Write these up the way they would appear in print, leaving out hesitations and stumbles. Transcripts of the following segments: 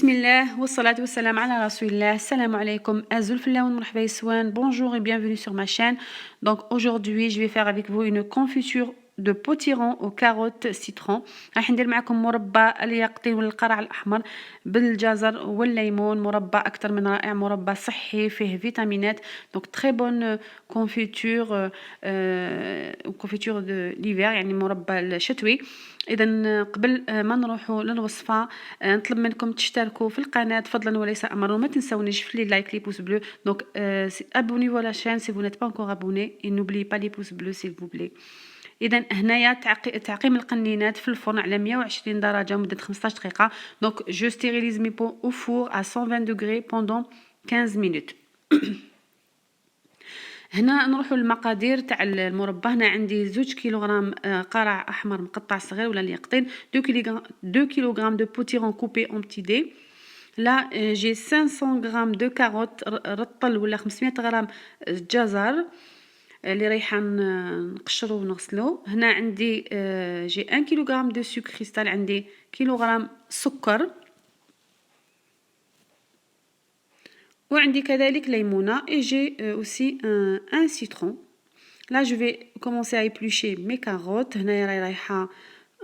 بسم الله والصلاة والسلام على رسول الله. Salam alaikum, azul fillah marhaba yaswan. Bonjour et bienvenue sur ma chaîne. Donc aujourd'hui, je vais faire avec vous une confiture de potiron aux carottes citron. راح ندير معكم مربى اليقطين والقرع الأحمر بالجزر والليمون. مربى أكثر من رائع، مربى صحي فيه فيتامينات. Donc très bonne confiture confiture de l'hiver، يعني مربى الشتوي. اذا قبل ما نروحوا للوصفه نطلب منكم تشتركوا في القناه فضلا وليس امرا، وما تنسونيش في لي لايك لي بوس بلو. دونك abonnez-vous à la chaîne si vous n'êtes pas encore abonné et n'oubliez pas les pouces bleus s'il vous plaît. اذا هنايا تعقيم القنينات في الفرن على 120 درجه مده 15 دقيقه. دونك جو stérilise mes pots au four à 120 degrés pendant 15 minutes. هنا نروحوا للمقادير تاع المربى. هنا عندي 2 كيلوغرام قرع احمر مقطع صغير ولا اليقطين، 2 كيلوغرام دو بوتيرون كوبي اون بتي دي. لا جي 500 غرام دو كاروت رطل ولا 500 غرام جزر اللي رايحه نقشرو ونغسلو. هنا عندي جي 1 كيلوغرام دو سكر كريستال، عندي كيلوغرام سكر، وعندي كذلك ليمونة et j'ai aussi un citron. Là je vais commencer à éplucher mes carottes. هنايا رايحة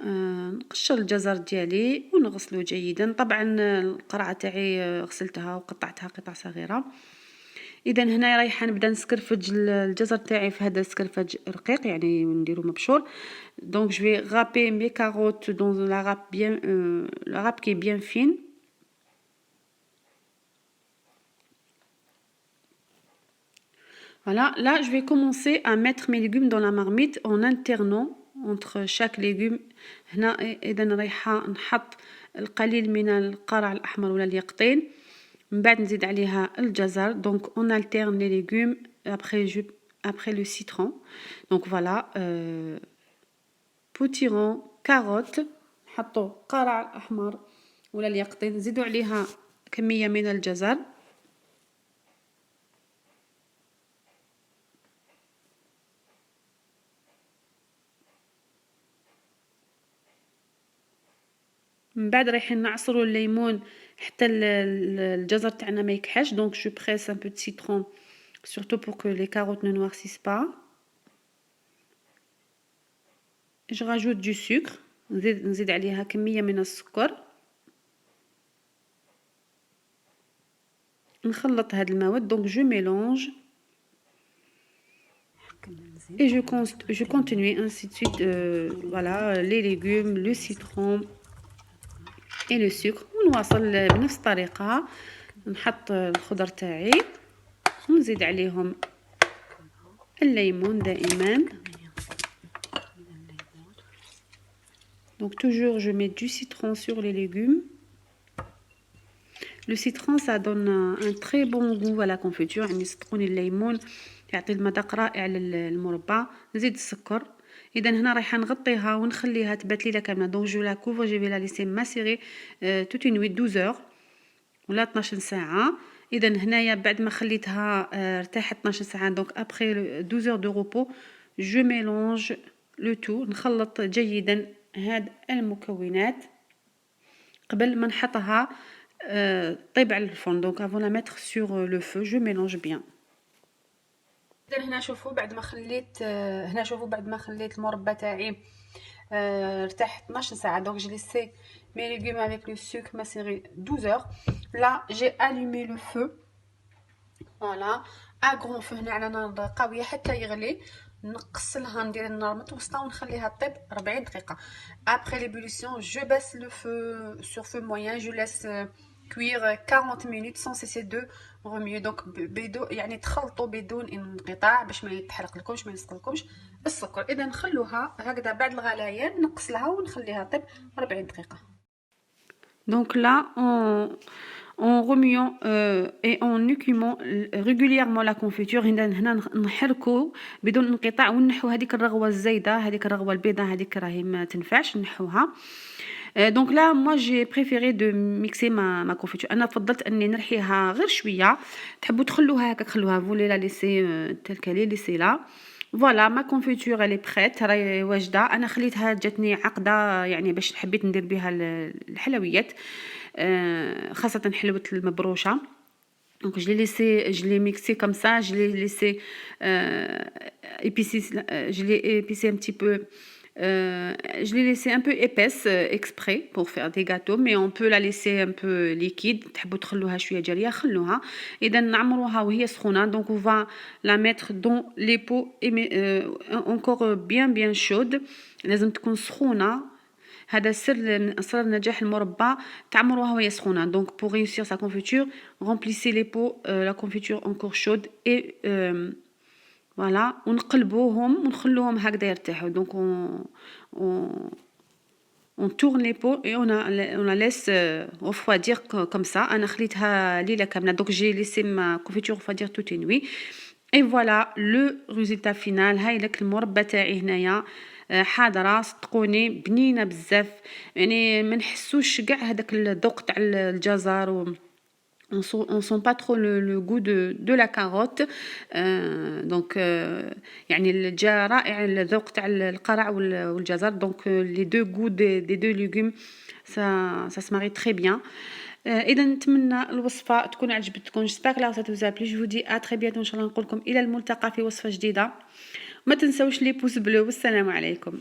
نقشر الجزر ديالي ونغسلو جيدا. طبعا القرعة تاعي غسلتها وقطعتها قطع صغيرة. اذا هنا رايحة نبدا نسكرفج الجزر تاعي في هذا السكرفج رقيق، يعني نديرو مبشور. Donc je vais râper mes carottes dans la râpe bien la râpe qui est bien fine. Voilà, là je vais commencer à mettre mes légumes dans la marmite en alternant entre chaque légume. هنا اذا رايحه نحط القليل من القرع الاحمر ولا اليقطين، من بعد نزيد عليها الجزر. donc on alterne les légumes après le citron. donc voilà potiron carotte، نحطوا قرع احمر ولا اليقطين، نزيدوا عليها كميه من الجزر. من بعد رايحين نعصروا الليمون حتى الجزر تاعنا ما يكحش. donc je presse un peu de citron surtout pour que les carottes ne noircissent pas. je rajoute du sucre، نزيد عليها كمية من السكر. نخلط هاد المواد. donc je mélange et je continue ainsi de suite. voilà les légumes, le citron et le sucre، ونواصل بنفس الطريقة. نحط الخضر تاعي ونزيد عليهم الليمون دائما. donc toujours je mets du citron sur les légumes. le citron ça donne un très bon goût à la confiture، يعني صدقوني الليمون يعطي المذاق رائع للمربى. نزيد السكر. اذا هنا رايحه نغطيها ونخليها تبات ليله كامله. donc je la couvre، je vais la laisser macérer toute une nuit 12 heures ولا 12 ساعه. اذا هنايا بعد ما خليتها ارتاحت 12 ساعه، donc après 12 heures de repos je mélange le tout. نخلط جيدا هاد المكونات قبل ما نحطها طيب على الفرن. donc avant la mettre sur le feu je mélange bien. هنا شوفوا بعد ما خليت المربى تاعي ارتاح 12 ساعه. donc j'ai laissé mes légumes avec le sucre macéré 12 heures. là j'ai allumé le feu voilà à grand feu، هنا على نار قويه حتى يغلي. نقصلها ندير النار متوسطه ونخليها طيب 40 دقيقه. après l'ébullition je baisse le feu sur feu moyen، je laisse cuire 40 minutes sans cesser de remuer. donc يعني تخلطوا بدون انقطاع باش ما يتحرق لكمش ما يلصق لكمش السكر. اذا نخلوها هكذا بعد الغليان نقصلها ونخليها طيب 40 دقيقه. donc là en remuant et en écumant régulièrement la confiture. هنا نحركوا بدون انقطاع ونحو هذيك الرغوه الزايده، هذيك الرغوه البيضاء هذيك راهي ما تنفعش نحوها. donc là moi j'ai préféré de mixer ma confiture. انا فضلت اني نرحيها غير شويه. تحبوا تخلوها هكا خلوها، vous la laissez telle qu'elle est laissez là. فوالا ما كونفيتور الي بريت راهي واجده. انا خليتها جاتني عقده يعني باش حبيت ندير بها الحلويات. خاصة حلوة المبروشة. Donc je l'ai mixé comme ça, je l'ai laissé épicer, je l'ai épicé un petit peu. Je l'ai laissé un peu épaisse exprès pour faire des gâteaux, mais on peut la laisser un peu liquide. تحبوا تخلوها شوية جارية خلوها. إذا نعمروها وهي سخونة. Donc on va la mettre dans les pots encore bien chaude. لازم تكون سخونة. هذا سر من أسرار نجاح المربى، تعمروها وهي سخونة. Donc pour réussir sa confiture, remplissez les pots, la confiture encore chaude et voilà ونقلبوهم ونخلوهم هكذا يرتاحوا. Donc on tourne les pots et on la laisse refroidir comme ça. أنا خليتها ليلة كاملة. Donc j'ai laissé ma confiture refroidir toute une nuit. Et voilà le résultat final. هاي لك المربى تاعي هنايا حاضره. صدقوني بنينه بزاف، يعني ما نحسوش كاع هذاك الذوق تاع الجزر و on sent pas trop le goût de la carotte. donc يعني جا رائع الذوق تاع القرع والجزر. donc les deux goûts des deux légumes ça se marie très bien. اذا نتمنى الوصفه تكون عجبتكم. جيسبر لا ça vous a plu. je vous dis à très bientôt ان شاء الله. نقول لكم الى الملتقى في وصفه جديده. ما تنسوش لي بوس بلو. والسلام عليكم.